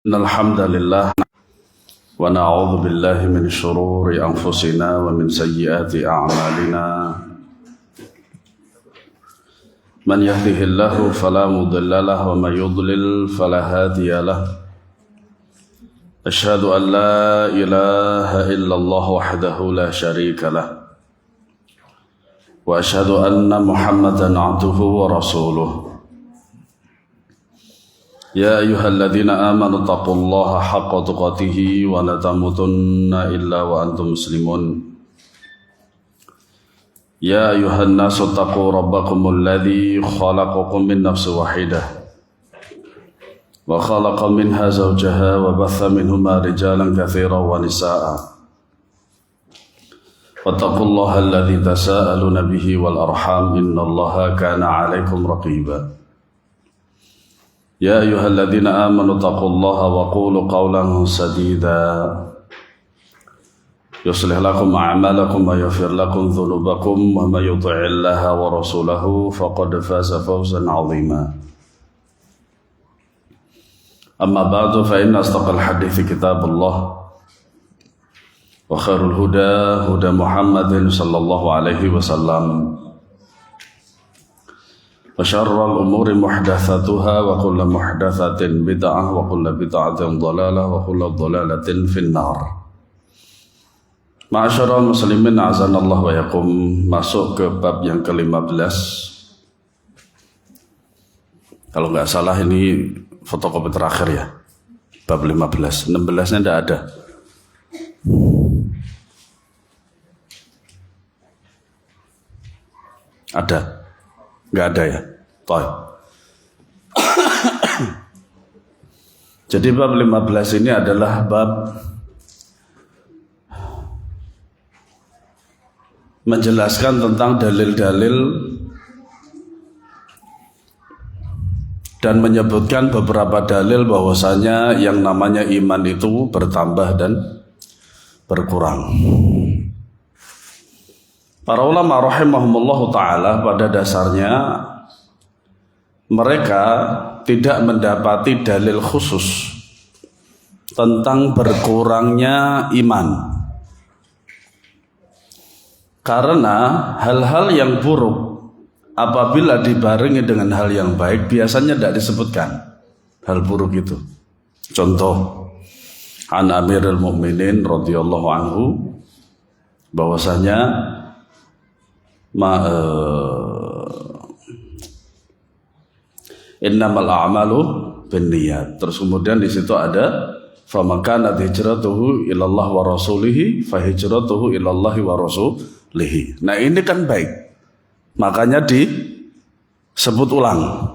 الحمد لله ونعوذ بالله من شرور أنفسنا ومن سيئات أعمالنا من يهده الله فلا مضل له ومن يضلل فلا هادي له أشهد أن لا إله إلا الله وحده لا شريك له وأشهد أن محمدا عبده ورسوله يا أيها الذين آمنوا اتقوا الله حق تقاته ولا تموتن إلا وأنتم مسلمون يا أيها الناس اتقوا ربكم الذي خلقكم من نفس واحدة وخلق منها زوجها وبث منهما رجالا كثيرا ونساء واتقوا الله الذي تساءلون به والأرحام إن الله كان عليكم رقيبا يا أيها الذين آمنوا اتقوا الله وقولوا قولا سديدا يصلح لكم أعمالكم ويغفر لكم ذنوبكم ومن يطع الله ورسوله فقد فاز فوزا عظيما أما بعد فإن أصدق الحديث كتاب الله وخير الهدى هدى محمد صلى الله عليه وسلم وشر الأمور محدثاتها وكل محدثة بدعة وكل بدعة ضلالة وكل ضلالة في النار. Ma'asyiral muslimin azanallahu wa yakum. Masuk ke bab yang ke-15. Kalau nggak salah ini fotokopi terakhir ya. Bab 15. 16-nya tidak ada. Ada? Nggak ada ya? Baik. Jadi bab 15 ini adalah bab menjelaskan tentang dalil-dalil dan menyebutkan beberapa dalil bahwasanya yang namanya iman itu bertambah dan berkurang. Para ulama rahimahumullah ta'ala pada dasarnya mereka tidak mendapati dalil khusus tentang berkurangnya iman. Karena hal-hal yang buruk apabila dibarengi dengan hal yang baik biasanya tidak disebutkan hal buruk itu. Contoh, an Amirul Mukminin radhiyallahu anhu bahwasanya innamal a'malu binniyat. Terus kemudian di situ ada famakana hijratuhu ilallah wa rasulihi fa hijratuhu ilallahi wa rasulihi. Nah, ini kan baik. Makanya disebut ulang.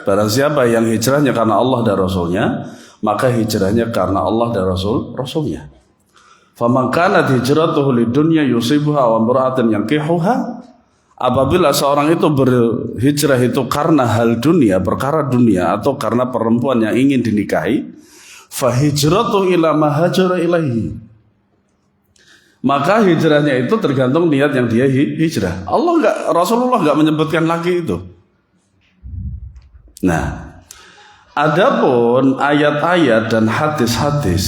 Barang siapa yang hijrahnya karena Allah dan Rasulnya, maka hijrahnya karena Allah dan Rasulnya. Faman kanat hijratuhu lidunya yusibuha wa imra'atin yankihuha. Apabila seorang itu berhijrah itu karena hal dunia, perkara dunia atau karena perempuan yang ingin dinikahi, fa hijratuhu ila ma hajara ilaihi. Maka hijrahnya itu tergantung niat yang dia hijrah. Rasulullah enggak menyebutkan lagi itu. Nah, adapun ayat-ayat dan hadis-hadis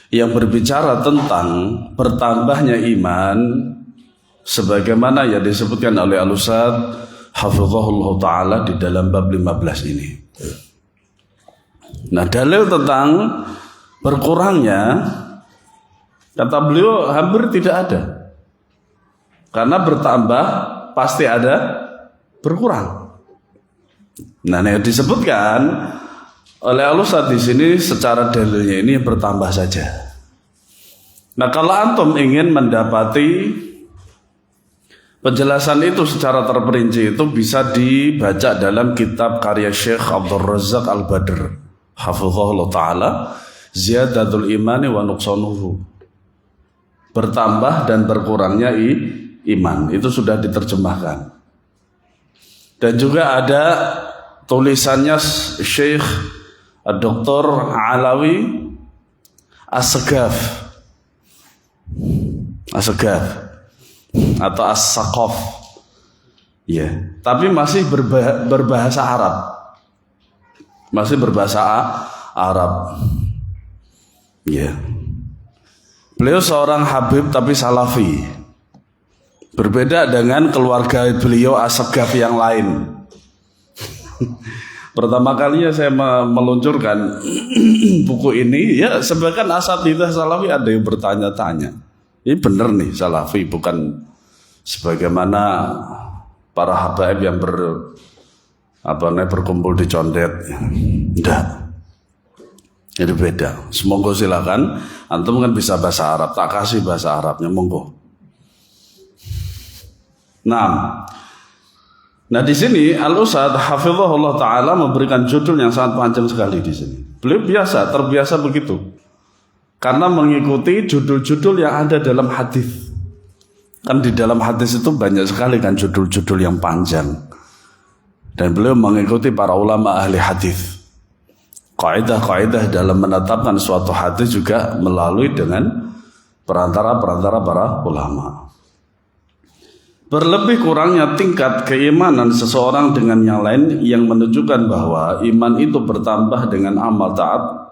yang berbicara tentang bertambahnya iman sebagaimana yang disebutkan oleh Al-Ustadz hafizahullah ta'ala di dalam bab 15 ini. Nah, dalil tentang berkurangnya kata beliau hampir tidak ada. Karena bertambah pasti ada berkurang. Nah, yang disebutkan oleh Al-Ustadz di sini secara dalilnya ini bertambah saja. Nah, kalau antum ingin mendapati penjelasan itu secara terperinci itu bisa dibaca dalam kitab karya Syekh Abdul Razak Al-Badr hafizahullah ta'ala, Ziyadatul Imani wa Nuqsanuhu. Bertambah dan berkurangnya iman. Itu sudah diterjemahkan. Dan juga ada tulisannya Syekh Dr. Alawi As-Segaf atau As-Saqaf ya, tapi masih berbahasa Arab. Masih berbahasa Arab. Ya. Beliau seorang Habib tapi Salafi. Berbeda dengan keluarga beliau Asegaf yang lain. Pertama kalinya saya meluncurkan buku ini, ya sebagian asatidzah Salafi ada yang bertanya-tanya. Ini benar nih Salafi, bukan sebagaimana para habaib yang berkumpul di condet. Enggak. Itu beda. Semoga silakan. Antum kan bisa bahasa Arab, tak kasih bahasa Arabnya, monggo. Nah di sini Al-Ustadz Hafizahullah Ta'ala memberikan judul yang sangat panjang sekali di sini. Beliau terbiasa begitu. Karena mengikuti judul-judul yang ada dalam hadis. Kan di dalam hadis itu banyak sekali kan judul-judul yang panjang. Dan beliau mengikuti para ulama ahli hadis. Kaidah-kaidah dalam menetapkan suatu hadis juga melalui dengan perantara para ulama. Berlebih kurangnya tingkat keimanan seseorang dengan yang lain yang menunjukkan bahwa iman itu bertambah dengan amal taat,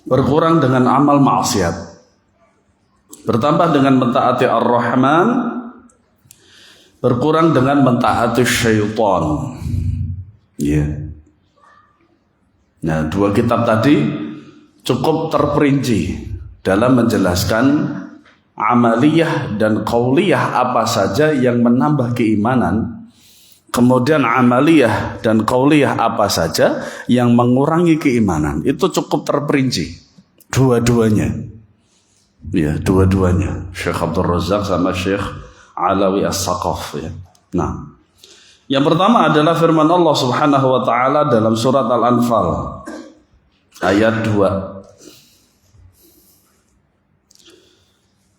berkurang dengan amal maksiat, bertambah dengan mentaati Ar-Rahman, berkurang dengan mentaati syaitan. Ya. Nah, dua kitab tadi cukup terperinci dalam menjelaskan amaliyah dan qauliyah apa saja yang menambah keimanan, kemudian amaliyah dan qauliyah apa saja yang mengurangi keimanan. Itu cukup terperinci dua-duanya. Ya, dua-duanya. Syekh Abdul Razak sama Syekh Alawi As-Saqaf ya. Nah, yang pertama adalah firman Allah Subhanahu wa taala dalam surat Al-Anfal ayat 2.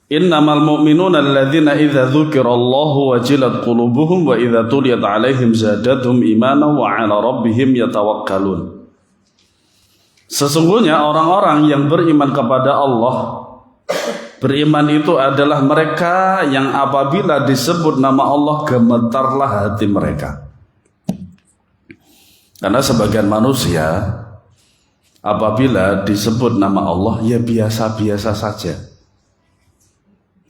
Innamal mu'minuna alladzina idza dzukirallahu wajilat qulubuhum wa idza tuliyat 'alaihim zadatuhum imanan wa 'ala rabbihim yatawakkalun. Sesungguhnya orang-orang yang beriman kepada Allah, beriman itu adalah mereka yang apabila disebut nama Allah gemetarlah hati mereka. Karena sebagian manusia apabila disebut nama Allah ya biasa-biasa saja.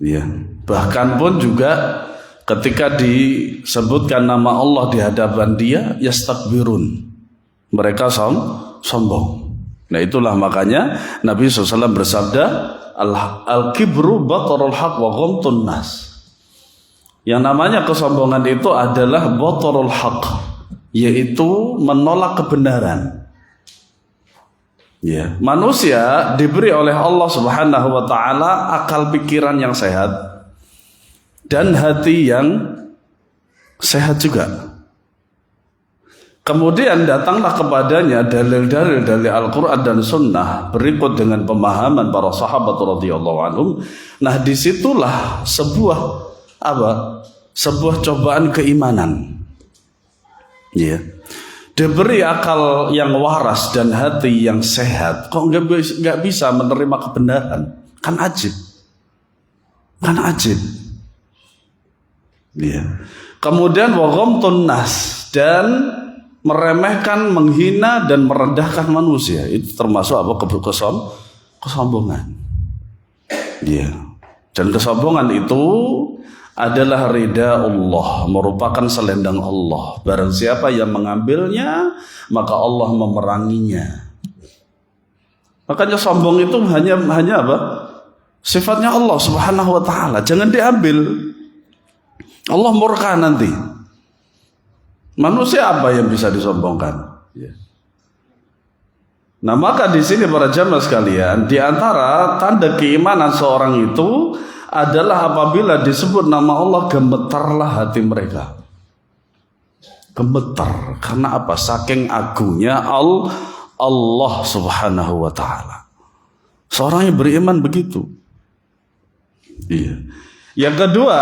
Ya, bahkan pun juga ketika disebutkan nama Allah di hadapan dia yastakbirun. Mereka sombong. Nah itulah makanya Nabi SAW bersabda, Al-kibru batarul haq wa ghamtun nas. Yang namanya kesombongan itu adalah batarul haq, yaitu menolak kebenaran. Ya, manusia diberi oleh Allah Subhanahu wa taala akal pikiran yang sehat dan hati yang sehat juga. Kemudian datanglah kepadanya dalil-dalil dari Al-Quran dan Sunnah berikut dengan pemahaman para sahabat radhiyallahu anhum. Nah disitulah sebuah cobaan keimanan. Ya, diberi akal yang waras dan hati yang sehat, kok nggak bisa menerima kebenaran? Kan ajib. Ya. Kemudian wa ghamtun nas, dan meremehkan, menghina dan merendahkan manusia. Itu termasuk kesombongan. Ya. Dan kesombongan itu adalah ridha Allah, merupakan selendang Allah. Barang siapa yang mengambilnya, maka Allah memeranginya. Makanya sombong itu hanya apa? Sifatnya Allah Subhanahu wa taala. Jangan diambil. Allah murka nanti. Manusia apa yang bisa disombongkan? Ya. Nah maka di sini para jamaah sekalian, di antara tanda keimanan seorang itu adalah apabila disebut nama Allah gemetarlah hati mereka. Gemetar karena apa? Saking agungnya Allah Subhanahu wa taala. Seorang yang beriman begitu. Iya. Yang kedua,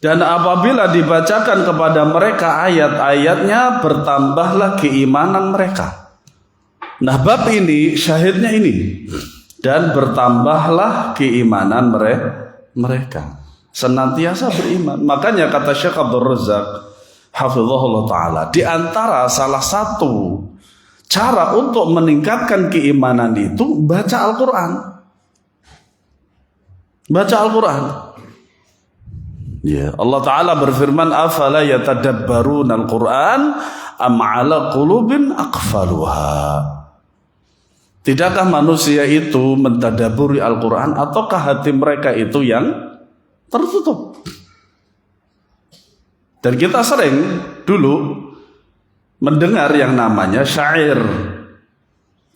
dan apabila dibacakan kepada mereka ayat-ayatnya, bertambahlah keimanan mereka. Nah bab ini syahidnya ini. Dan bertambahlah keimanan mereka. Senantiasa beriman. Makanya kata Syekh Abdul Razak Hafizahullah Ta'ala, di antara salah satu cara untuk meningkatkan keimanan itu baca Al-Quran. Baca Al-Quran. Ya, Allah Ta'ala berfirman, afala yatadabbaruna al-Quran am ala qulubin aqfaluha. Tidakkah manusia itu mentadaburi Al-Quran ataukah hati mereka itu yang tertutup? Dan kita sering dulu mendengar yang namanya syair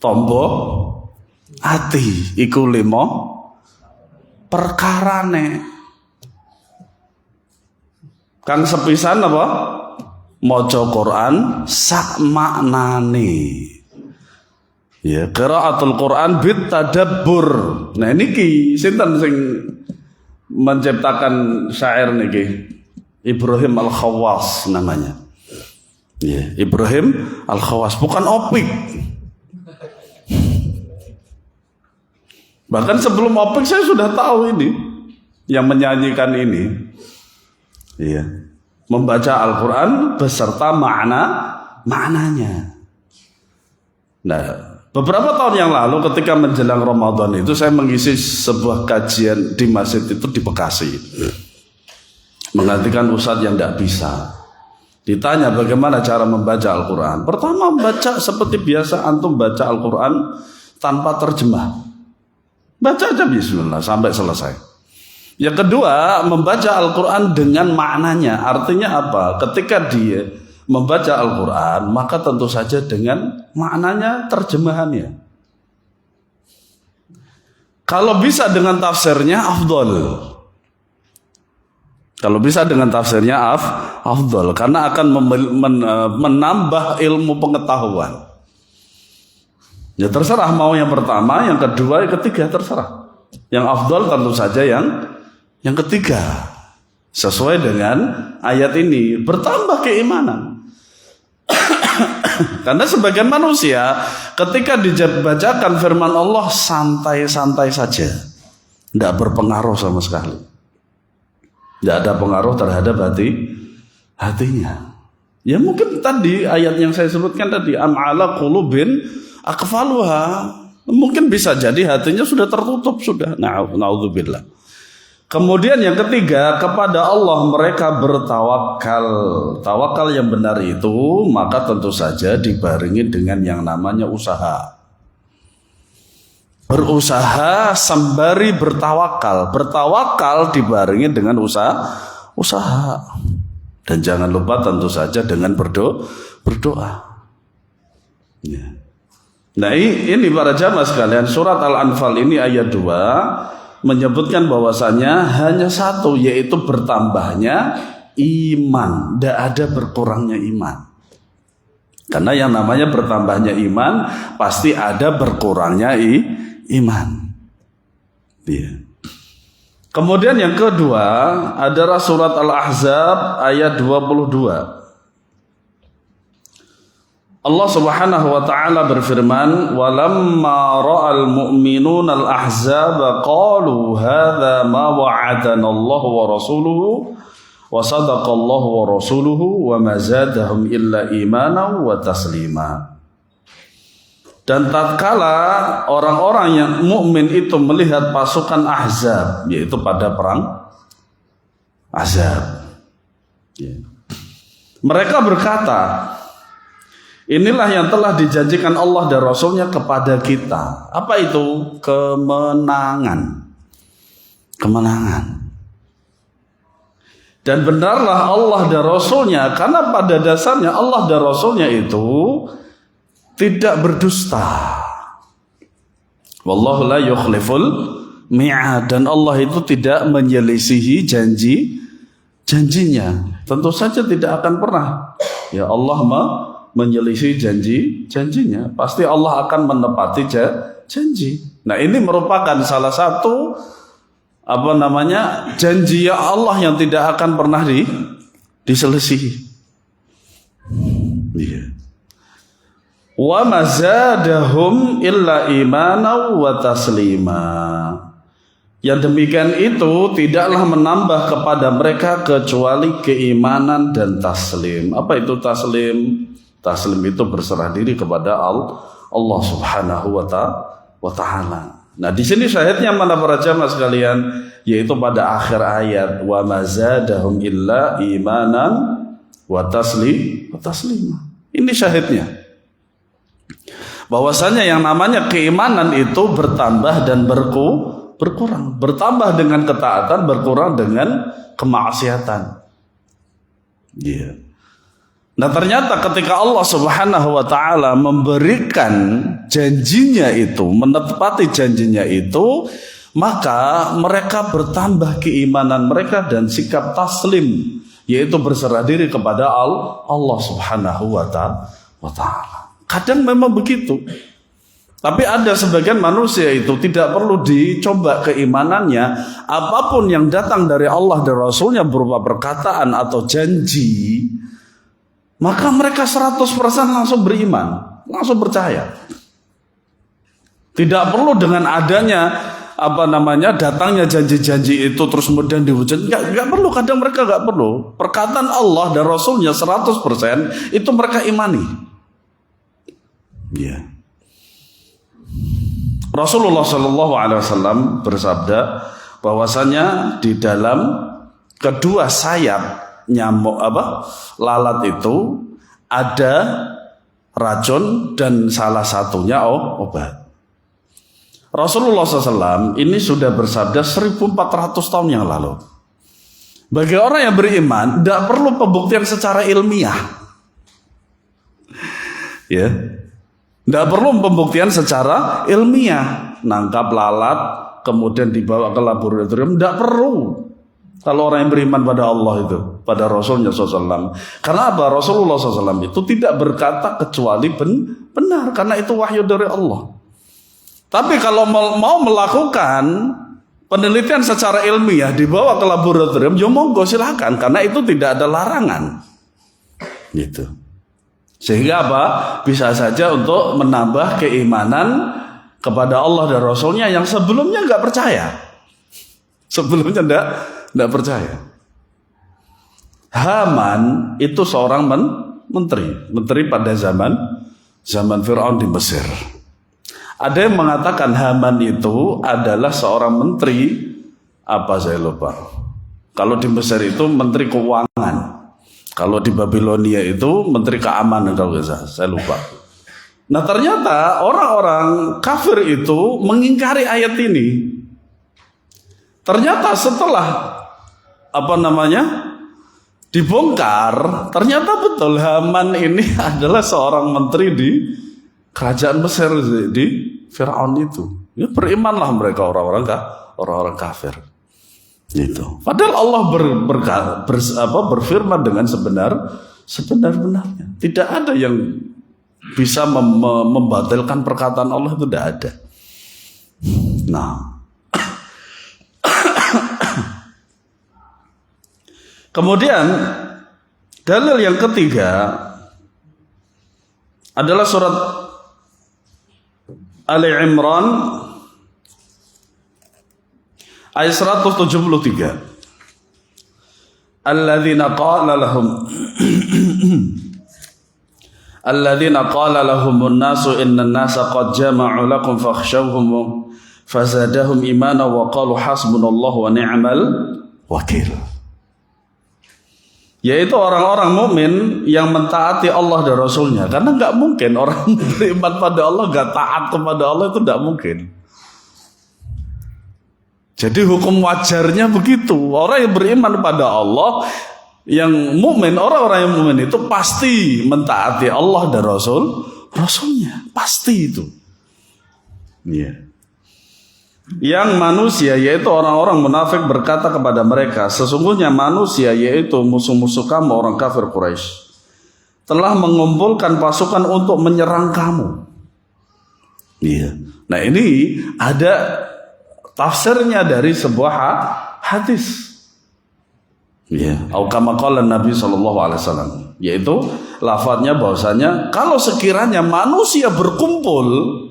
tombo ati iku limo perkarane. Kang sepisan apa? Maca Quran sak maknane. Ya, qiraatul Quran bit tadabbur. Nah niki sinten sing menciptakan syair niki? Ibrahim Al-Khawwas namanya. Ya, Ibrahim Al-Khawwas, bukan Opik. Bahkan sebelum Opik saya sudah tahu ini yang menyanyikan ini. Iya. Membaca Al-Quran beserta maknanya. Nah, beberapa tahun yang lalu ketika menjelang Ramadan itu saya mengisi sebuah kajian di masjid itu di Bekasi. Menggantikan ustadz yang tidak bisa. Ditanya bagaimana cara membaca Al-Quran. Pertama baca seperti biasa antum baca Al-Quran tanpa terjemah. Baca aja bismillah sampai selesai. Yang kedua membaca Al-Quran dengan maknanya. Artinya apa? Ketika dia membaca Al-Quran maka tentu saja dengan maknanya terjemahannya. Kalau bisa dengan tafsirnya afdol. Kalau bisa dengan tafsirnya afdol, karena akan menambah ilmu pengetahuan. Ya terserah mau yang pertama, yang kedua, yang ketiga terserah. Yang afdol tentu saja yang ketiga. Sesuai dengan ayat ini bertambah keimanan. Karena sebagian manusia ketika dibacakan firman Allah santai-santai saja, tidak berpengaruh sama sekali. Tidak ada pengaruh terhadap hatinya. Ya mungkin tadi ayat yang saya sebutkan tadi am ala qulubin aqfaluha, mungkin bisa jadi hatinya sudah tertutup sudah. Na'udzubillah. Kemudian yang ketiga, kepada Allah mereka bertawakal. Tawakal yang benar itu maka tentu saja dibarengi dengan yang namanya usaha. Berusaha sembari bertawakal. Bertawakal dibarengi dengan usaha. Dan jangan lupa tentu saja dengan berdoa. Ya. Nah ini para jamaah sekalian, surat Al-Anfal ini ayat 2 menyebutkan bahwasanya hanya satu, yaitu bertambahnya iman. Tidak ada berkurangnya iman. Karena yang namanya bertambahnya iman pasti ada berkurangnya iman. Ya. Kemudian yang kedua adalah surat Al-Ahzab ayat 22. Allah Subhanahu wa taala berfirman, "Walamma ra'al mu'minuna al-ahzaba qalu hadza ma wa'adana Allah wa rasuluhu wa sadaqa Allah wa rasuluhu wa ma zadahum illa imanan wa taslima." Dan tatkala orang-orang yang mukmin itu melihat pasukan Ahzab, yaitu pada perang Ahzab, mereka berkata, inilah yang telah dijanjikan Allah dan Rasulnya kepada kita. Apa itu? Kemenangan. Dan benarlah Allah dan Rasulnya, karena pada dasarnya Allah dan Rasulnya itu tidak berdusta. Wallahu la yukhliful mi'ad. Dan Allah itu tidak menyelisihi janjinya. Tentu saja tidak akan pernah ya Allah menyelisih janjinya. Pasti Allah akan menepati janji. Nah ini merupakan salah satu janji ya Allah yang tidak akan pernah diselisihi. Iya. Wa mazadahum illa imana wa taslima. Yang demikian itu tidaklah menambah kepada mereka kecuali keimanan dan taslim. Apa itu taslim? Taslim itu berserah diri kepada Allah Subhanahu wa taala. Nah, di sini syahidnya mana para jamaah sekalian, yaitu pada akhir ayat wa mazadahum illa imanan wa taslima. Ini syahidnya. Bahwasanya yang namanya keimanan itu bertambah dan berkurang. Bertambah dengan ketaatan, berkurang dengan kemaksiatan. Iya. Nah, ternyata ketika Allah Subhanahu wa taala memberikan janjinya itu, menepati janjinya itu, maka mereka bertambah keimanan mereka dan sikap taslim, yaitu berserah diri kepada Allah Subhanahu wa taala. Kadang memang begitu. Tapi ada sebagian manusia itu tidak perlu dicoba keimanannya, apapun yang datang dari Allah dan Rasulnya berupa perkataan atau janji, maka mereka 100% langsung beriman, langsung percaya. Tidak perlu dengan adanya datangnya janji-janji itu terus kemudian diwujud. Enggak perlu, kadang mereka enggak perlu. Perkataan Allah dan Rasulnya 100% itu mereka imani. Ya. Rasulullah Shallallahu Alaihi Wasallam bersabda bahwasanya di dalam kedua sayap nyamuk lalat itu ada racun dan salah satunya obat. Rasulullah SAW ini sudah bersabda 1400 tahun yang lalu. Bagi orang yang beriman tidak perlu pembuktian secara ilmiah, ya, tidak perlu pembuktian secara ilmiah. Nangkap lalat kemudian dibawa ke laboratorium, tidak perlu. Kalau orang yang beriman pada Allah itu, pada Rasulnya SAW. Karena apa? Rasulullah SAW itu tidak berkata kecuali benar. Karena itu wahyu dari Allah. Tapi kalau mau melakukan penelitian secara ilmiah, dibawa ke laboratorium, ya monggo silakan. Karena itu tidak ada larangan. Gitu. Sehingga apa? Bisa saja untuk menambah keimanan kepada Allah dan Rasulnya yang sebelumnya nggak percaya. Sebelumnya tidak percaya. Haman itu seorang menteri pada zaman Fir'aun di Mesir. Ada yang mengatakan Haman itu adalah seorang menteri, saya lupa. Kalau di Mesir itu menteri keuangan. Kalau di Babilonia itu menteri keamanan, kalau saya lupa. Nah, ternyata orang-orang kafir itu mengingkari ayat ini. Ternyata setelah dibongkar, ternyata betul Haman ini adalah seorang menteri di kerajaan Mesir, di Fir'aun itu. Ya, berimanlah mereka orang-orang kafir. Gitu. Padahal Allah berfirman dengan sebenar-benarnya. Tidak ada yang bisa membatalkan perkataan Allah, itu tidak ada. Nah, kemudian dalil yang ketiga adalah surat Ali Imran ayat 173. Alladzina qala lahumun nasu innan nasa qad jama'u lakum fakhshawhum fazadahum imana wa qalu hasbunallahu wa ni'mal wakil. Yaitu orang-orang mukmin yang mentaati Allah dan Rasulnya. Karena nggak mungkin orang beriman pada Allah nggak taat kepada Allah, itu nggak mungkin. Jadi hukum wajarnya begitu. Orang yang beriman pada Allah, yang mukmin, orang-orang yang mukmin itu pasti mentaati Allah dan Rasulnya. Pasti itu. Iya. Yang manusia, yaitu orang-orang munafik, berkata kepada mereka, sesungguhnya manusia, yaitu musuh-musuh kamu orang kafir Quraisy, telah mengumpulkan pasukan untuk menyerang kamu. Iya. Nah, ini ada tafsirnya dari sebuah hadis. Iya. Atau kama qala Nabi SAW, yaitu lafadznya bahwasanya kalau sekiranya manusia berkumpul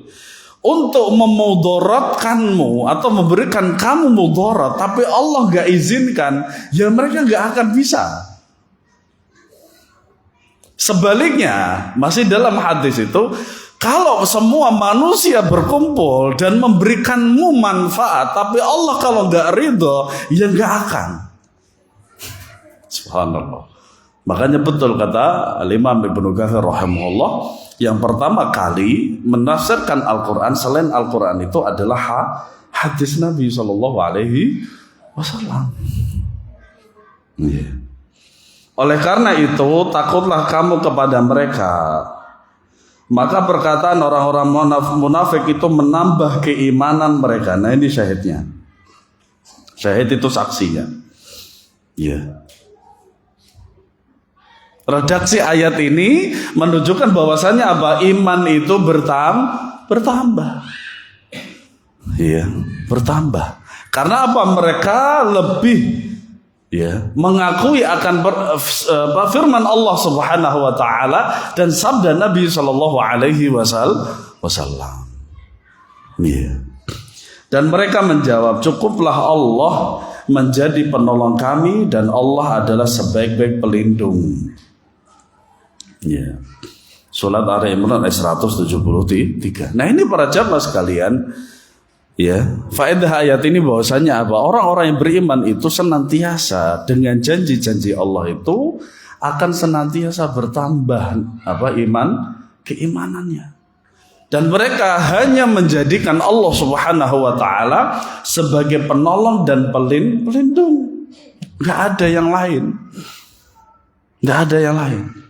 untuk memudaratkanmu atau memberikan kamu mudarat, tapi Allah gak izinkan, ya mereka gak akan bisa. Sebaliknya, masih dalam hadis itu, kalau semua manusia berkumpul dan memberikanmu manfaat, tapi Allah kalau nggak ridho, ya nggak akan. Subhanallah. Makanya betul kata Imam Ibnu Katsir rahimahullah, yang pertama kali menafsirkan Al-Quran selain Al-Quran itu adalah hadis Nabi Shallallahu Alaihi Wasallam. Yeah. Oleh karena itu takutlah kamu kepada mereka. Maka perkataan orang-orang munafik itu menambah keimanan mereka. Nah ini syahidnya. Syahid itu saksinya. Ya. Redaksi ayat ini menunjukkan bahwasannya apa? Iman itu bertambah. Iya, bertambah. Karena apa? Mereka lebih mengakui akan firman Allah Subhanahu wa taala dan sabda Nabi sallallahu alaihi wasallam. Iya. Dan mereka menjawab, cukuplah Allah menjadi penolong kami dan Allah adalah sebaik-baik pelindung. Ya. Surat Ali Imran ayat 173. Nah, ini para jamaah sekalian, ya, faedah ayat ini bahwasanya apa? Orang-orang yang beriman itu senantiasa dengan janji-janji Allah itu akan senantiasa bertambah keimanannya. Dan mereka hanya menjadikan Allah Subhanahu wa taala sebagai penolong dan pelindung. Enggak ada yang lain. Enggak ada yang lain.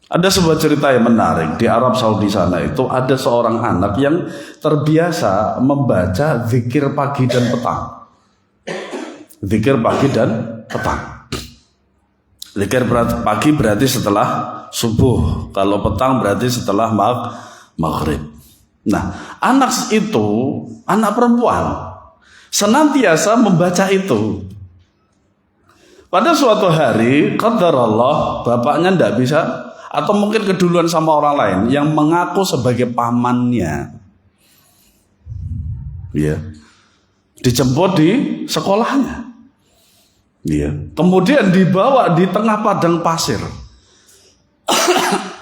Ada sebuah cerita yang menarik di Arab Saudi sana itu ada seorang anak yang terbiasa membaca zikir pagi dan petang. Zikir pagi dan petang. Zikir pagi berarti setelah subuh, kalau petang berarti setelah maghrib. Nah, anak itu, anak perempuan, senantiasa membaca itu. Pada suatu hari, qadarullah, bapaknya tidak bisa, atau mungkin keduluan sama orang lain yang mengaku sebagai pamannya, ya, dijemput di sekolahnya, ya, kemudian dibawa di tengah padang pasir,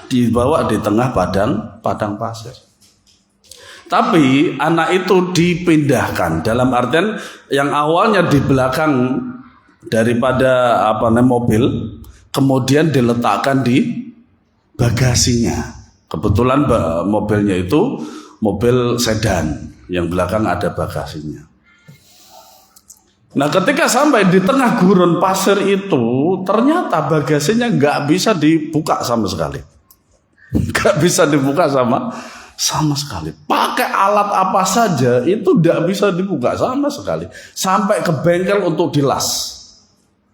dibawa di tengah padang pasir. Tapi anak itu dipindahkan, dalam artian yang awalnya di belakang daripada mobil, kemudian diletakkan di bagasinya. Kebetulan mobilnya itu mobil sedan, yang belakang ada bagasinya. Nah, ketika sampai di tengah gurun pasir itu, ternyata bagasinya nggak bisa dibuka sama sekali. Nggak bisa dibuka sama sekali. Pakai alat apa saja itu nggak bisa dibuka sama sekali. Sampai ke bengkel untuk dilas.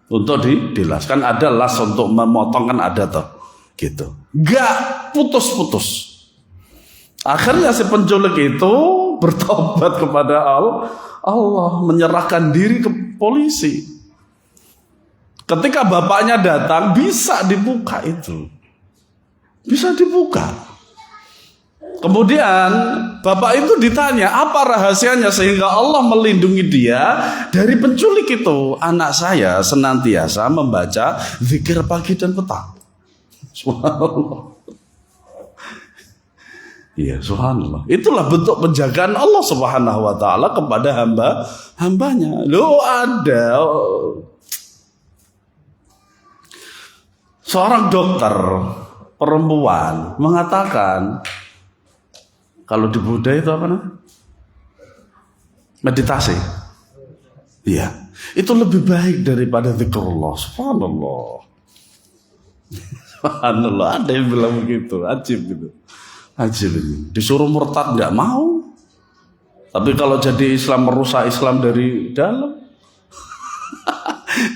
Untuk dilas, kan ada las untuk memotong, kan ada tuh. Gitu. Gak putus-putus. Akhirnya si penculik itu bertobat kepada Allah, menyerahkan diri ke polisi. Ketika bapaknya datang, bisa dibuka itu. Bisa dibuka. Kemudian bapak itu ditanya, apa rahasianya sehingga Allah melindungi dia dari penculik itu? Anak saya senantiasa membaca zikir pagi dan petang. Subhanallah. Iya, subhanallah. Itulah bentuk penjagaan Allah Subhanahu wa taala kepada hambanya. Loh, ada seorang dokter perempuan mengatakan, kalau di Buddha itu apa namanya? Meditasi. Iya, itu lebih baik daripada zikrullah. Subhanallah. Subhanallah, ada yang bilang begitu, ajib gitu. Ajib ini. Disuruh murtad nggak mau. Tapi kalau jadi Islam, merusak Islam dari dalam.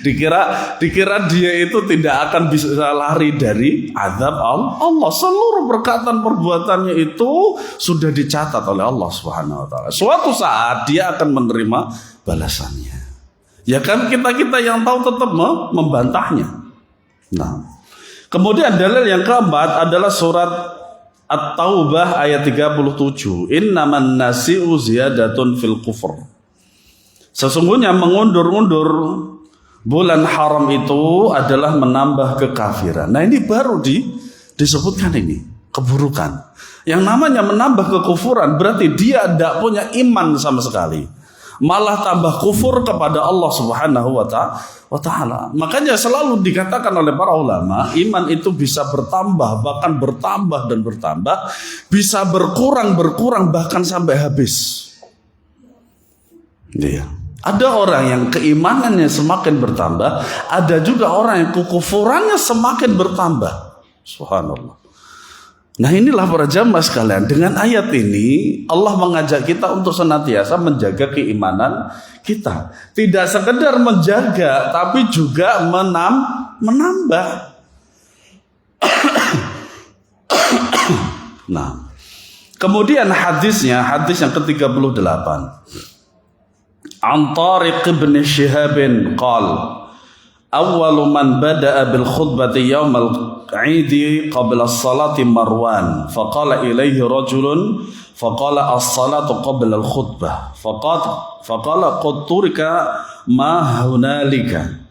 dikira dia itu tidak akan bisa lari dari azab Allah. Seluruh perkataan perbuatannya itu sudah dicatat oleh Allah Subhanahu wa taala. Suatu saat dia akan menerima balasannya. Ya kan, kita yang tahu tetap membantahnya. Nah, kemudian dalil yang keempat adalah surat At-Taubah ayat 37. Innaman nasi'u ziyadatun fil kufur. Sesungguhnya mengundur-undur Bulan haram itu adalah menambah kekafiran. Nah ini baru disebutkan ini keburukan. Yang namanya menambah kekufuran berarti dia tidak punya iman sama sekali. Malah tambah kufur kepada Allah Subhanahu wa ta'ala. Makanya selalu dikatakan oleh para ulama, iman itu bisa bertambah, bahkan bertambah dan bertambah, bisa berkurang bahkan sampai habis. Iya. Ada orang yang keimanannya semakin bertambah, ada juga orang yang kekufurannya semakin bertambah. Subhanallah. Nah inilah para jamaah sekalian, dengan ayat ini Allah mengajak kita untuk senantiasa menjaga keimanan kita. Tidak sekedar menjaga, tapi juga menambah. Nah, kemudian hadis yang ke-38. An Tariq bin Shihab qala awwalu man bada'a bil khutbati yaumal Eid qabla as-salati Marwan faqala ilaihi rajulun faqala as-salatu qabla al-khutbah faqala qad turika ma hunalika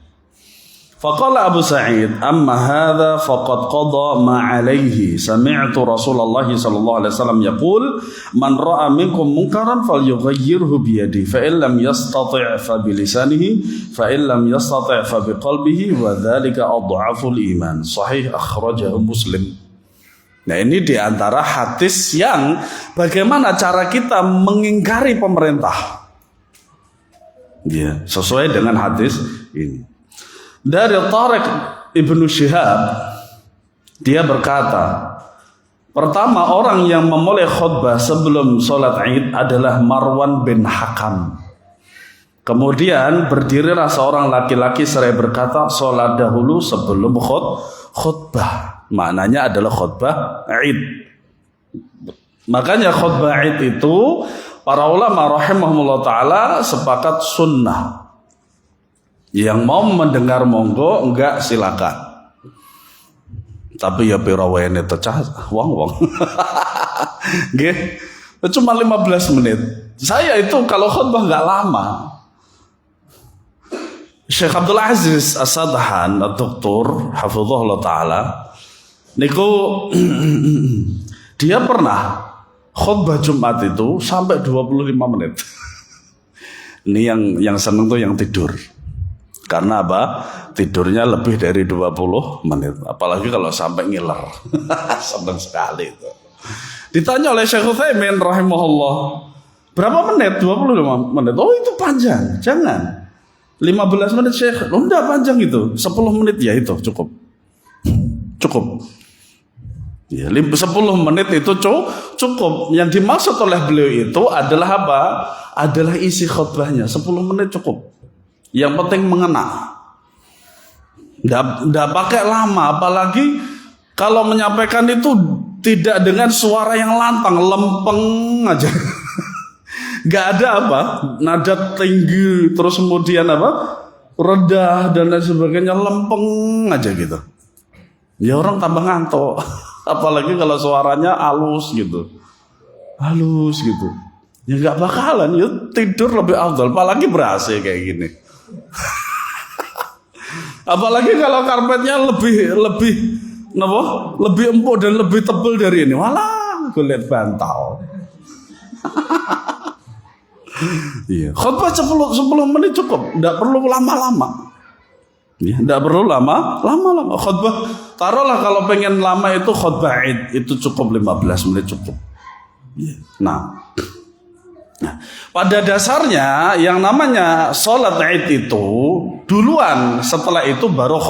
faqala Abu Sa'id amma hadha faqad qada ma alayhi sami'tu Rasulullah sallallahu alaihi wasallam yaqul man ra'a minkum munkaran falyughayyirhu bi yadihi fa in lam yastati' fa bi lisanihi fa in lam yastati' fa bi qalbihi wa dzalika adhaful iman. Sahih akhrajahu Muslim. Nah ini diantara hadis yang bagaimana cara kita mengingkari pemerintah. Ya, sesuai dengan hadis ini. Dari Tariq ibnu Shihab, dia berkata, pertama orang yang memulai khutbah sebelum sholat Id adalah Marwan bin Hakam. Kemudian berdirilah seorang laki-laki seraya berkata, sholat dahulu sebelum khutbah. Maknanya adalah khutbah Id. Makanya khutbah Id itu para ulama rahimahumullah ta'ala sepakat sunnah. Yang mau mendengar monggo, enggak silakan. Tapi ya pirawene tecah wong. Nggih. Cuma 15 menit. Saya itu kalau khutbah enggak lama. Syekh Abdul Aziz As-Sadhan, Dr. Hafizahullah taala, niku dia pernah khutbah Jumat itu sampai 25 menit. Ini yang seneng tuh yang tidur. Karena apa? Tidurnya lebih dari 20 menit. Apalagi kalau sampai ngiler. Senang sekali itu. Ditanya oleh Syekh Utsaimin rahimahullah, berapa menit? 25 menit. Oh itu panjang. Jangan 15 menit Syekh. Oh enggak panjang itu. 10 menit ya itu cukup. Ya, 10 menit itu cukup. Yang dimaksud oleh beliau itu adalah apa? Adalah isi khutbahnya. 10 menit cukup. Yang penting mengena. Nggak pakai lama, apalagi kalau menyampaikan itu tidak dengan suara yang lantang, lempeng aja. Nggak ada apa, nada tinggi, terus kemudian apa, rendah dan lain sebagainya, lempeng aja gitu. Ya orang tambah ngantuk. Apalagi kalau suaranya halus gitu. Ya nggak bakalan, ya tidur lebih afdal. Apalagi berhasil kayak gini. Apalagi kalau karpetnya lebih empuk dan lebih tebal dari ini. Walah, gue lihat bantal. Iya, khutbah 10 menit cukup, tidak perlu lama-lama. Ya, tidak perlu lama-lama. Khutbah, taruhlah kalau pengen lama itu khutbah Id itu cukup 15 menit cukup. Ya. Nah, pada dasarnya yang namanya sholat Id itu duluan, setelah itu baru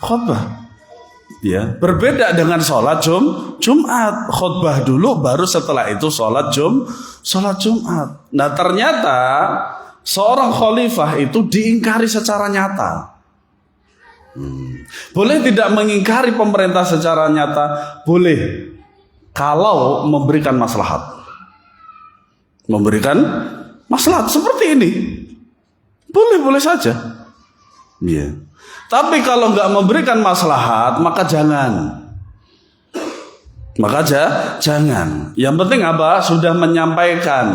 khutbah. Ya, berbeda dengan sholat Jumat. Khutbah dulu, baru setelah itu sholat Jumat. Nah ternyata seorang khalifah itu diingkari secara nyata. Boleh tidak mengingkari pemerintah secara nyata? Boleh, kalau memberikan maslahat. Memberikan maslahat seperti ini, boleh saja. Ya. Tapi kalau nggak memberikan maslahat, maka jangan. Jangan. Yang penting apa? Sudah menyampaikan.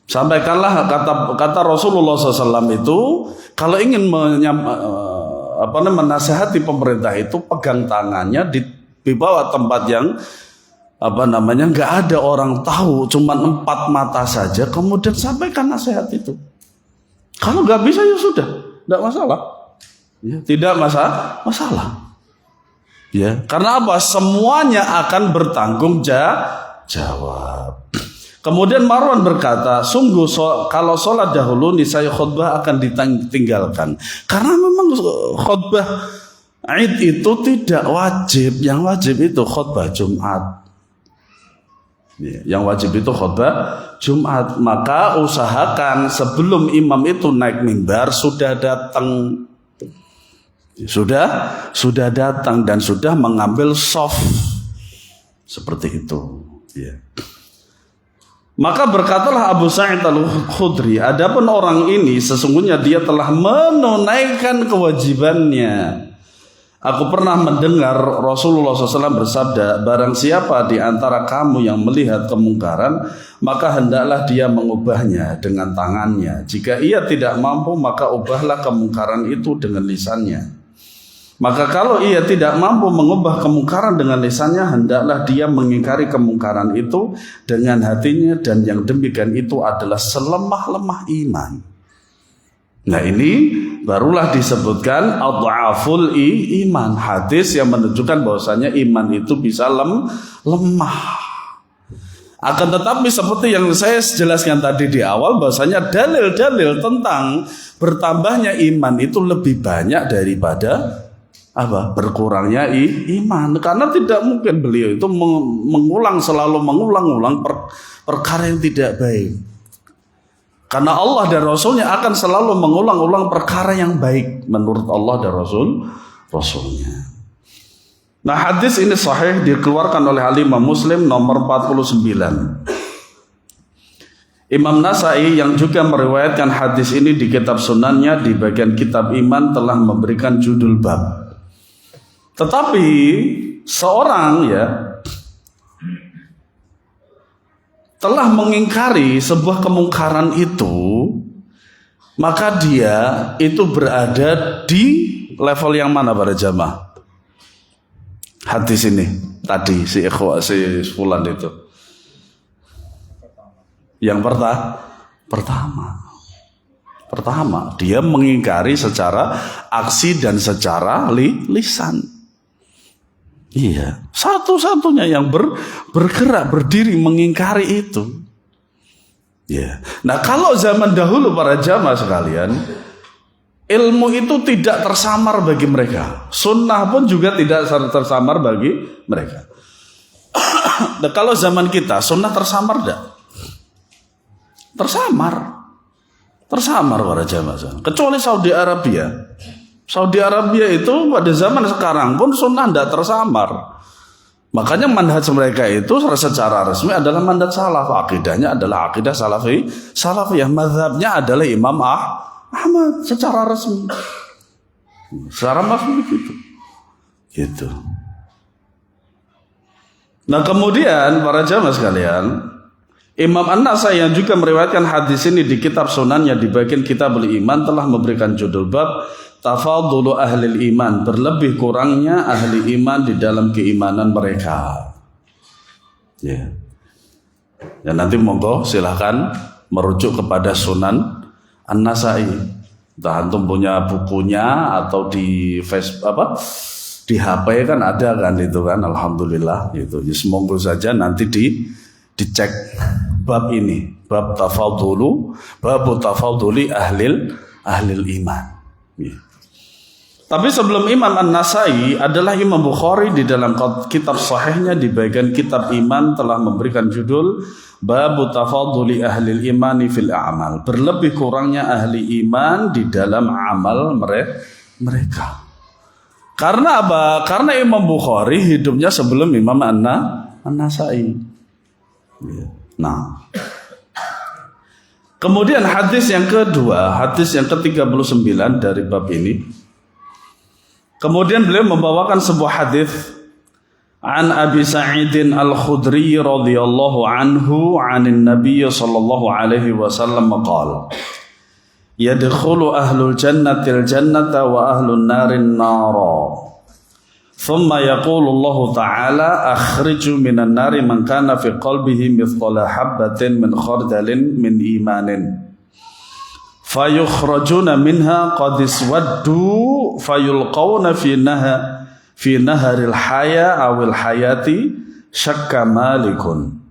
Sampaikanlah kata Rasulullah SAW itu, kalau ingin menasehati pemerintah itu, pegang tangannya di bawah tempat yang nggak ada orang tahu, cuma 4 mata saja, kemudian sampaikan nasihat itu. Kalau nggak bisa ya sudah, tidak masalah. Ya, tidak masalah. Ya, karena apa? Semuanya akan bertanggung jawab. Kemudian Marwan berkata, sungguh kalau sholat dahulu niscaya khutbah akan ditinggalkan. Karena memang khutbah Id itu tidak wajib. Yang wajib itu khutbah Jumat. Yang wajib itu khutbah Jumat. Maka usahakan sebelum imam itu naik mimbar sudah datang. Sudah datang dan sudah mengambil shaf. Seperti itu. Ya. Maka berkatalah Abu Sa'id Al-Khudri, adapun orang ini sesungguhnya dia telah menunaikan kewajibannya. Aku pernah mendengar Rasulullah SAW bersabda, barang siapa di antara kamu yang melihat kemungkaran, maka hendaklah dia mengubahnya dengan tangannya. Jika ia tidak mampu, maka ubahlah kemungkaran itu dengan lisannya. Maka kalau ia tidak mampu mengubah kemungkaran dengan lisannya, hendaklah dia mengingkari kemungkaran itu dengan hatinya, dan yang demikian itu adalah selemah-lemah iman. Nah ini barulah disebutkan adhaful iman, hadis yang menunjukkan bahwasanya iman itu bisa lemah. Akan tetapi seperti yang saya jelaskan tadi di awal, bahwasanya dalil-dalil tentang bertambahnya iman itu lebih banyak daripada berkurangnya iman. Karena tidak mungkin beliau itu selalu mengulang perkara yang tidak baik. Karena Allah dan Rasulnya akan selalu mengulang-ulang perkara yang baik menurut Allah dan Rasulnya. Nah, hadis ini sahih dikeluarkan oleh Imam Muslim nomor 49. Imam Nasai yang juga meriwayatkan hadis ini di kitab sunannya di bagian kitab iman telah memberikan judul bab. Tetapi seorang telah mengingkari sebuah kemungkaran itu, maka dia itu berada di level yang mana para jamaah? Hadis ini tadi si Fulan itu yang pertama dia mengingkari secara aksi dan secara lisan. Iya, satu-satunya yang bergerak berdiri mengingkari itu. Ya. Nah, kalau zaman dahulu para jamaah sekalian, ilmu itu tidak tersamar bagi mereka. Sunnah pun juga tidak tersamar bagi mereka. Nah, kalau zaman kita sunnah tersamar enggak? Tersamar para jamaah. Kecuali Saudi Arabia. Saudi Arabia itu pada zaman sekarang pun sunnah tidak tersamar. Makanya manhaj mereka itu secara resmi adalah manhaj salaf. Akidahnya adalah akidah salafiyah. Mazhabnya adalah Imam Ahmad secara resmi. Secara resmi gitu. Nah kemudian para jamaah sekalian, Imam An-Nasai yang juga meriwayatkan hadis ini di kitab sunannya di bagian Kitabul Iman telah memberikan judul bab tafadhulu ahlil iman, berlebih kurangnya ahli iman di dalam keimanan mereka. Ya. Ya nanti monggo silahkan merujuk kepada Sunan An-Nasai. Entah antum punya bukunya atau di di HP kan ada kan itu kan, alhamdulillah itu. Ya, semoga saja nanti dicek bab ini, bab tafadhuli ahlil iman. Ya. Tapi sebelum Imam An-Nasai adalah Imam Bukhari di dalam kitab sahihnya di bagian kitab iman telah memberikan judul Babu tafadhuli ahli imani fil a'mal, berlebih kurangnya ahli iman di dalam amal mereka. Karena apa? Karena Imam Bukhari hidupnya sebelum Imam An-Nasai. Nah, kemudian hadis yang kedua, hadis yang ke-39 dari bab ini. Kemudian beliau membawakan sebuah hadis An Abi Sa'id Al-Khudri radhiyallahu anhu 'anil Nabiy sallallahu alaihi wasallam qala yadkhulu ahlul jannati al-jannata wa ahlun narin nara thumma yaqulu Allah ta'ala akhriju minan nari man kana fi qalbihi mithqala habatin min khardalin min imanin fayukhrajuna minha qad iswaddu fayulqawna fi naharil haya awil hayati syakka malikun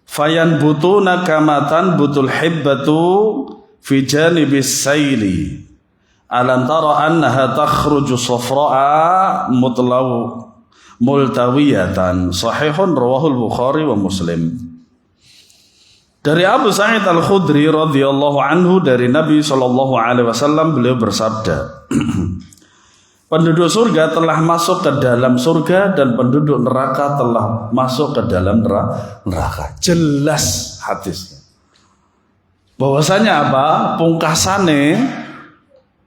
fayanbutuna kama tanbutul hibbatu fi janibis sayli alam tara annaha takhruju safra'a multawiyatan sahihun rawahul Bukhari wa Muslim. Dari Abu Sa'id Al-Khudri radhiyallahu anhu dari Nabi sallallahu alaihi wasallam beliau bersabda penduduk surga telah masuk ke dalam surga dan penduduk neraka telah masuk ke dalam neraka. Jelas hadisnya. Bahwasanya apa? Pungkasane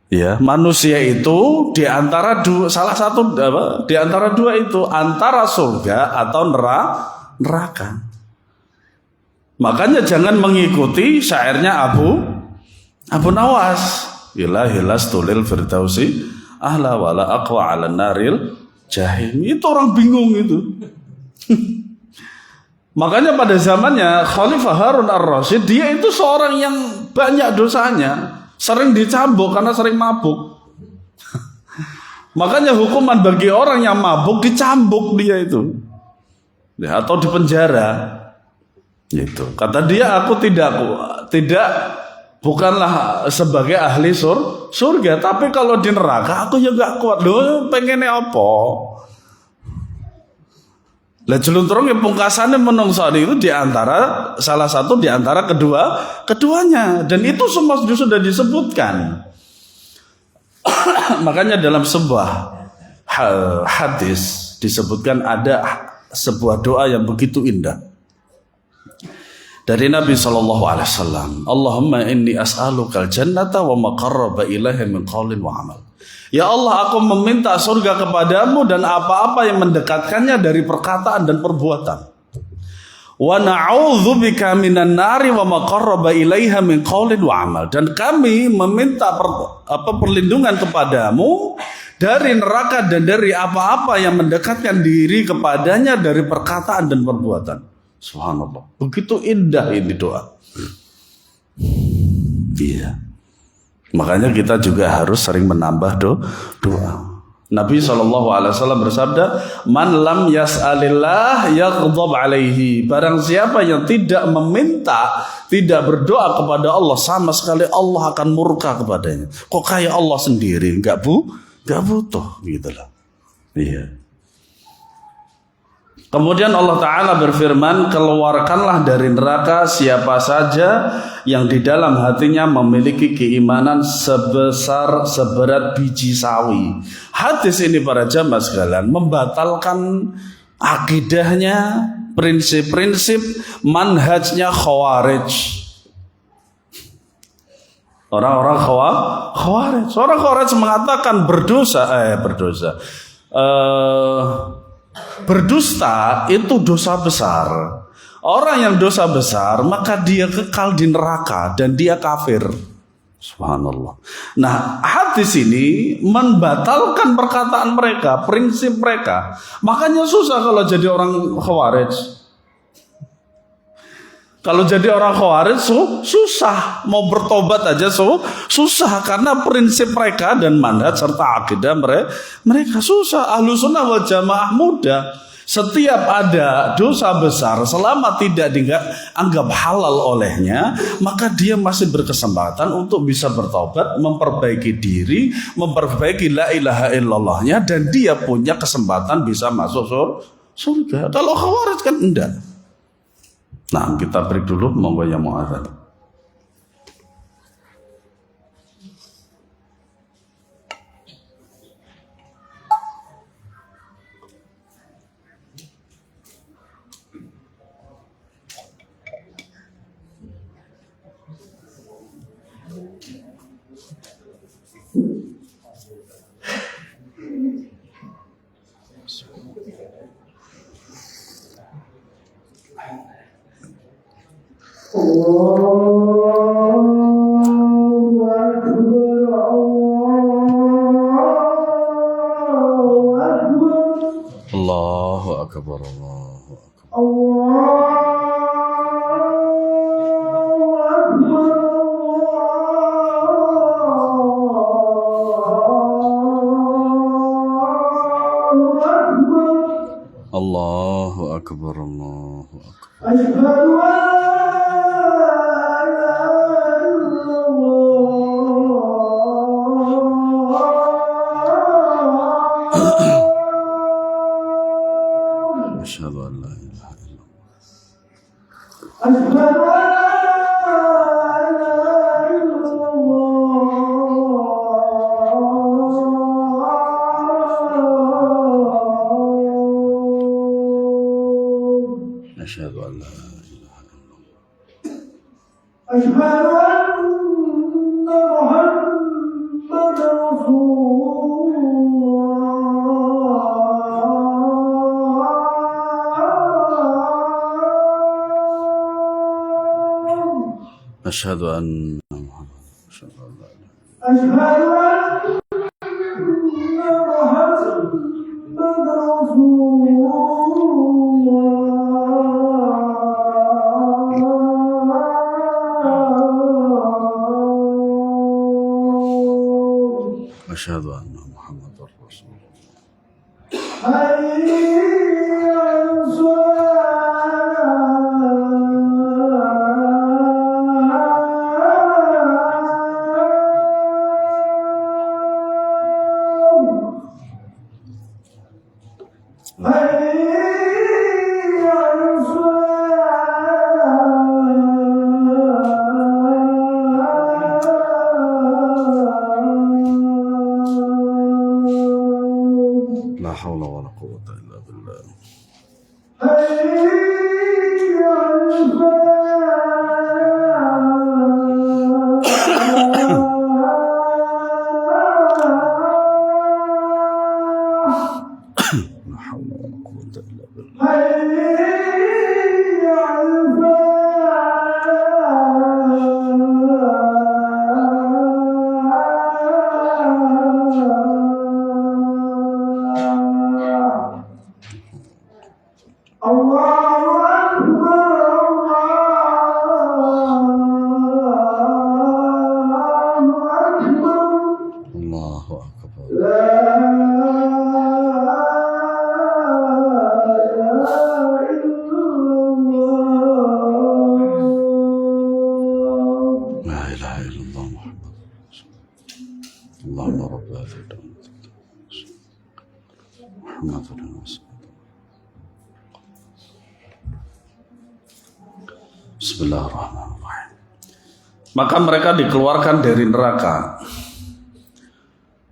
ya, manusia itu di antara salah satu di antara dua itu antara surga atau neraka. Makanya jangan mengikuti syairnya Abu Nawas. Ilahilas tulil firdausi ahla wala aqwa ala naril jahim. Itu orang bingung itu. Makanya pada zamannya Khalifah Harun ar-Rasyid, dia itu seorang yang banyak dosanya, sering dicambuk karena sering mabuk. Makanya hukuman bagi orang yang mabuk dicambuk dia itu, ya, atau dipenjara. Gitu. Kata dia, aku bukanlah sebagai ahli surga, tapi kalau di neraka aku ya gak kuat. Loh, pengennya apa? Lah jeluntrung yang pungkasannya menungso itu salah satu di antara keduanya, dan itu semua sudah disebutkan. Makanya dalam sebuah hadis disebutkan ada sebuah doa yang begitu indah dari Nabi SAW. Allahumma inni as'alukal jannata wa ma qarraba ilaiha min qaulin wa amal. Ya Allah, aku meminta surga kepadamu dan apa-apa yang mendekatkannya dari perkataan dan perbuatan. Wa na'udzubika minan nari wa ma qarraba ilaiha min qaulin wa amal. Dan kami meminta perlindungan kepadamu dari neraka dan dari apa-apa yang mendekatkan diri kepadanya dari perkataan dan perbuatan. Subhanallah. Begitu indah ini doa. Iya. Makanya kita juga harus sering menambah doa. Nabi SAW bersabda, man lam yas'alillah yaghdab alaihi. Barang siapa yang tidak meminta, tidak berdoa kepada Allah, sama sekali Allah akan murka kepadanya. Kok kayak Allah sendiri, enggak butuh gitu loh. Iya. Kemudian Allah Ta'ala berfirman, keluarkanlah dari neraka siapa saja yang di dalam hatinya memiliki keimanan seberat biji sawi. Hadis ini para jamaah sekalian membatalkan akidahnya, prinsip-prinsip, manhajnya Khawarij. Orang-orang Khawarij. Orang Khawarij mengatakan berdusta itu dosa besar. Orang yang dosa besar maka dia kekal di neraka dan dia kafir. Subhanallah. Nah, hadis ini membatalkan perkataan mereka, prinsip mereka. Makanya susah kalau jadi orang Khawarij. Kalau jadi orang Khawarij susah, mau bertobat aja susah karena prinsip mereka dan manhaj serta akidah mereka susah. Ahlussunnah wal Jamaah mudah. Setiap ada dosa besar selama tidak dianggap halal olehnya, maka dia masih berkesempatan untuk bisa bertobat, memperbaiki diri, memperbaiki la ilaha illallahnya, dan dia punya kesempatan bisa masuk surga. Kalau Khawarij kan enggak. Nah, kita break dulu, monggo yang mau azan. Allahu akbar, Allahu akbar. Allahu akbar, Allahu akbar. Asyhadu an la ilaha illallah. أشهد أن لا إله إلا الله. أشهد أن محمدا رسول الله. أشهد أن محمدا رسول الله. أشهد أشهد أن محمد رسول الله. لا حول ولا قوة إلا بالله. لا حول ولا قوة إلا بالله. اللهم رب هذه الدعوة محمد Bismillahirrahmanirrahim. Maka mereka dikeluarkan dari neraka.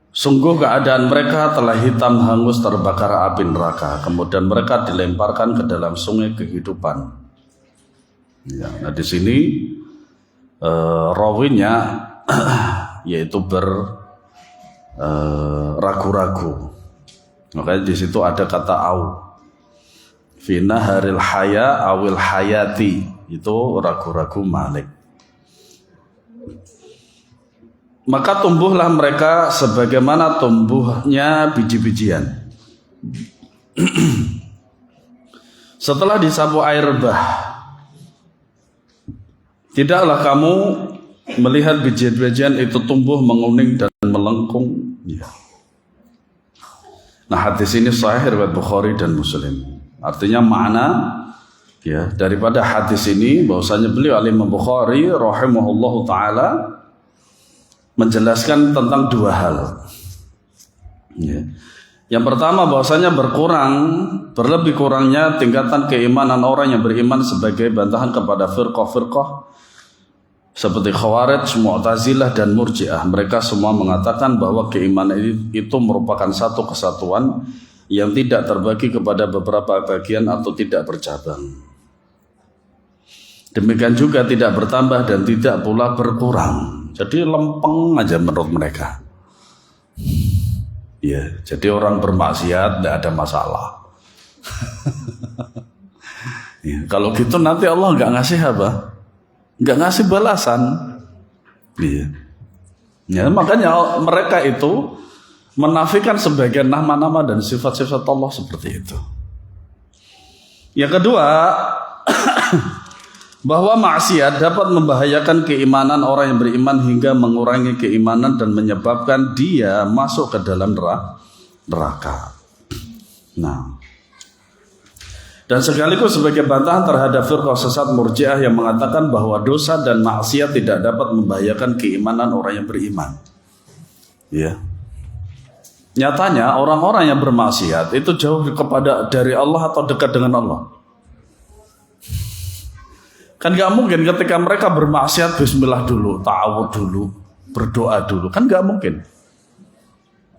Sungguh keadaan mereka telah hitam hangus terbakar api neraka. Kemudian mereka dilemparkan ke dalam sungai kehidupan. Ya, nah di sini rawinya yaitu ragu-ragu. Makanya di situ ada kata au. Fina haril haya awil hayati, itu ragu-ragu Malik. Maka tumbuhlah mereka sebagaimana tumbuhnya biji-bijian. Setelah disapu air bah, tidaklah kamu melihat biji-bijian itu tumbuh menguning dan melengkung. Ya. Nah, hadis ini sahih riwayat Bukhari dan Muslim. Artinya makna ya daripada hadis ini bahwasanya beliau Imam Bukhari rahimahullahu taala menjelaskan tentang dua hal. Ya. Yang pertama bahwasanya berlebih kurangnya tingkatan keimanan orang yang beriman sebagai bantahan kepada firqah-firqah seperti Khawarij, Mu'tazilah dan Murji'ah. Mereka semua mengatakan bahwa keimanan itu merupakan satu kesatuan yang tidak terbagi kepada beberapa bagian atau tidak bercabang. Demikian juga tidak bertambah dan tidak pula berkurang. Jadi lempeng aja menurut mereka. Ya, jadi orang bermaksiat tidak ada masalah. Ya, kalau gitu nanti Allah nggak ngasih apa? nggak ngasih balasan. Iya. Ya, makanya mereka itu menafikan sebagian nama-nama dan sifat-sifat Allah seperti itu. Yang kedua, bahwa maksiat dapat membahayakan keimanan orang yang beriman hingga mengurangi keimanan dan menyebabkan dia masuk ke dalam neraka. Nah, dan sekaligus sebagai bantahan terhadap firqah sesat Murji'ah yang mengatakan bahwa dosa dan maksiat tidak dapat membahayakan keimanan orang yang beriman. Ya. Nyatanya orang-orang yang bermaksiat itu jauh dari Allah atau dekat dengan Allah. Kan gak mungkin ketika mereka bermaksiat bismillah dulu, ta'awud dulu, berdoa dulu. Kan gak mungkin.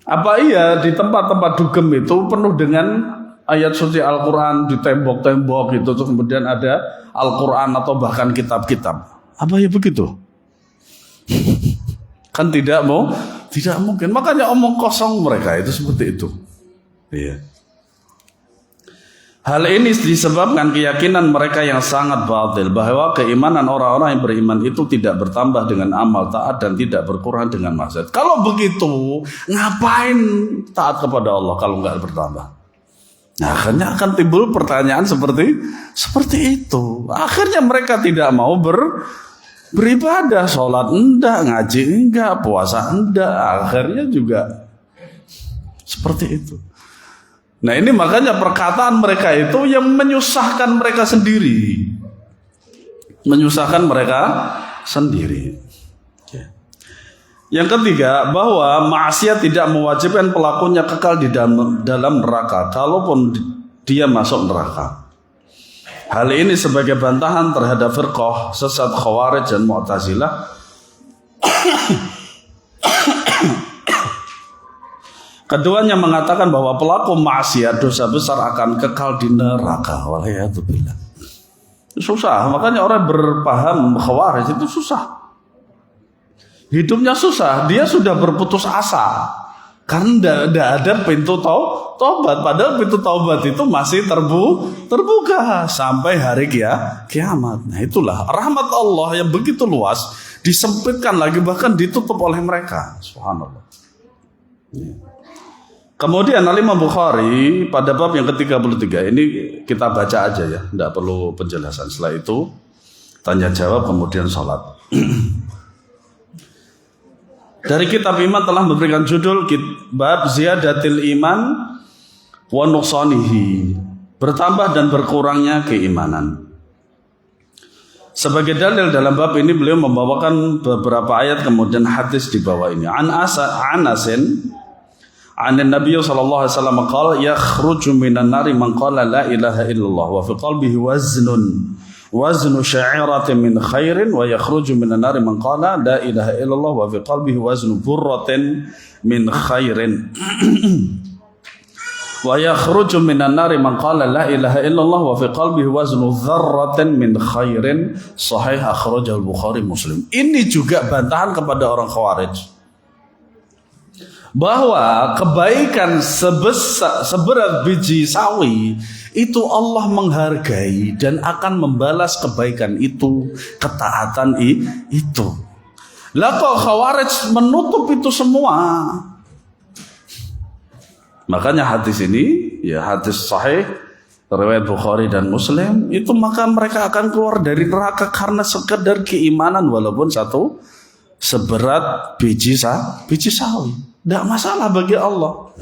Apa iya di tempat-tempat dugem itu penuh dengan ayat suci Al-Quran di tembok-tembok gitu, terus kemudian ada Al-Quran atau bahkan kitab-kitab. Apa ya begitu? Kan tidak mungkin. Makanya omong kosong mereka itu seperti itu. Iya. Hal ini disebabkan keyakinan mereka yang sangat batil bahwa keimanan orang-orang yang beriman itu tidak bertambah dengan amal taat dan tidak berkurang dengan maksiat. Kalau begitu, ngapain taat kepada Allah kalau nggak bertambah? Nah, akhirnya akan timbul pertanyaan seperti itu. Akhirnya mereka tidak mau beribadah, sholat enggak, ngaji enggak, puasa enggak. Akhirnya juga seperti itu. Nah, ini makanya perkataan mereka itu yang menyusahkan mereka sendiri. Menyusahkan mereka sendiri. Yang ketiga, bahwa maksiat tidak mewajibkan pelakunya kekal di dalam neraka kalaupun dia masuk neraka. Hal ini sebagai bantahan terhadap firqah sesat Khawarij dan Mu'tazilah keduanya mengatakan bahwa pelaku maksiat dosa besar akan kekal di neraka. Walhiyadzubillah. Susah, makanya orang berpaham Khawarij itu susah. Hidupnya susah, dia sudah berputus asa karena tidak ada pintu taubat. Padahal pintu taubat itu masih terbuka sampai hari kiamat. Nah, itulah rahmat Allah yang begitu luas disempitkan lagi, bahkan ditutup oleh mereka. Subhanallah. Kemudian Imam Bukhari pada bab yang ke-33 ini kita baca aja ya, tidak perlu penjelasan. Setelah itu tanya jawab kemudian sholat. Dari kitab iman telah memberikan judul bab ziyadatil iman wa nuqsanihi, bertambah dan berkurangnya keimanan. Sebagai dalil dalam bab ini beliau membawakan beberapa ayat kemudian hadis di bawah ini. Anasin an Nabi sallallahu alaihi wasallam qala yakhruju minan nari man qala la ilaha illallah wa fi qalbihi waznu sya'iratin min khairin wa yakhruju minan nari man qala la ilaha illallah wa fi qalbihi waznu burratin min khairin wa yakhruju minan nari man qala la ilaha illallah wa fi qalbihi waznu dzarratin min khairin. Sahih akhrajahu Bukhari Muslim. Ini juga bantahan kepada orang Khawarij bahwa kebaikan seberat biji sawi itu Allah menghargai dan akan membalas kebaikan itu, ketaatan itu. Lah kok Khawarij menutup itu semua? Makanya hadis ini, ya hadis sahih riwayat Bukhari dan Muslim itu, maka mereka akan keluar dari neraka karena sekedar keimanan walaupun satu seberat biji sawi. Tidak masalah bagi Allah.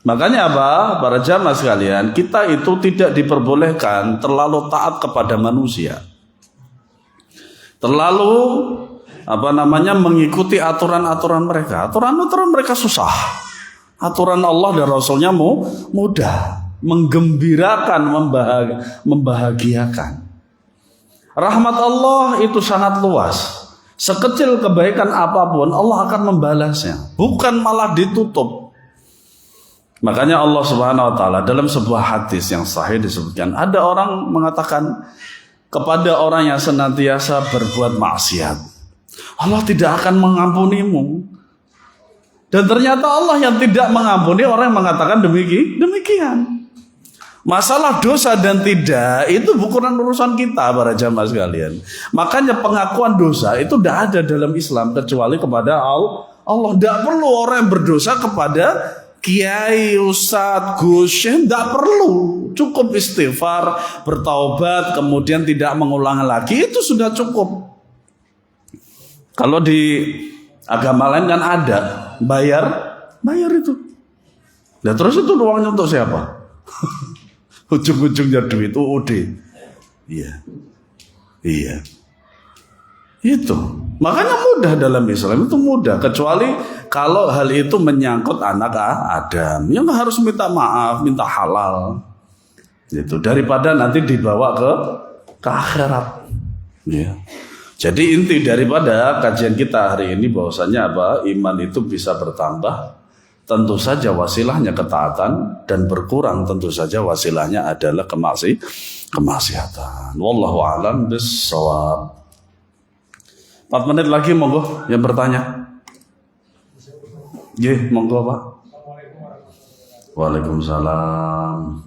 Makanya apa? Para jamaah sekalian, kita itu tidak diperbolehkan terlalu taat kepada manusia. Terlalu mengikuti aturan-aturan mereka. Aturan-aturan mereka susah. Aturan Allah dan Rasulnya mudah, menggembirakan, membahagiakan. Rahmat Allah itu sangat luas. Sekecil kebaikan apapun Allah akan membalasnya, bukan malah ditutup. Makanya Allah Subhanahu wa taala dalam sebuah hadis yang sahih disebutkan, ada orang mengatakan kepada orang yang senantiasa berbuat maksiat, Allah tidak akan mengampunimu. Dan ternyata Allah yang tidak mengampuni orang yang mengatakan demikian. Masalah dosa dan tidak itu bukan urusan kita para jamaah sekalian. Makanya pengakuan dosa itu tidak ada dalam Islam kecuali kepada Allah. Tidak perlu orang yang berdosa kepada kiai, ustadz, gus, syekh, tidak perlu. Cukup istighfar, bertaubat, kemudian tidak mengulang lagi, itu sudah cukup. Kalau di agama lain kan ada bayar itu. Nah terus itu uangnya untuk siapa? Ujung-ujungnya duit UUD. Iya. Itu. Makanya mudah dalam Islam itu mudah. Kecuali kalau hal itu menyangkut anak Adam. Yang harus minta maaf, minta halal. Gitu. Daripada nanti dibawa ke akhirat. Ya. Jadi inti daripada kajian kita hari ini bahwasanya apa? Iman itu bisa bertambah. Tentu saja wasilahnya ketaatan dan berkurang tentu saja wasilahnya adalah kemaksiatan. Wallahu a'lam bissawab. 4 menit lagi monggo yang bertanya. Nggih, monggo Pak. Waalaikumsalam.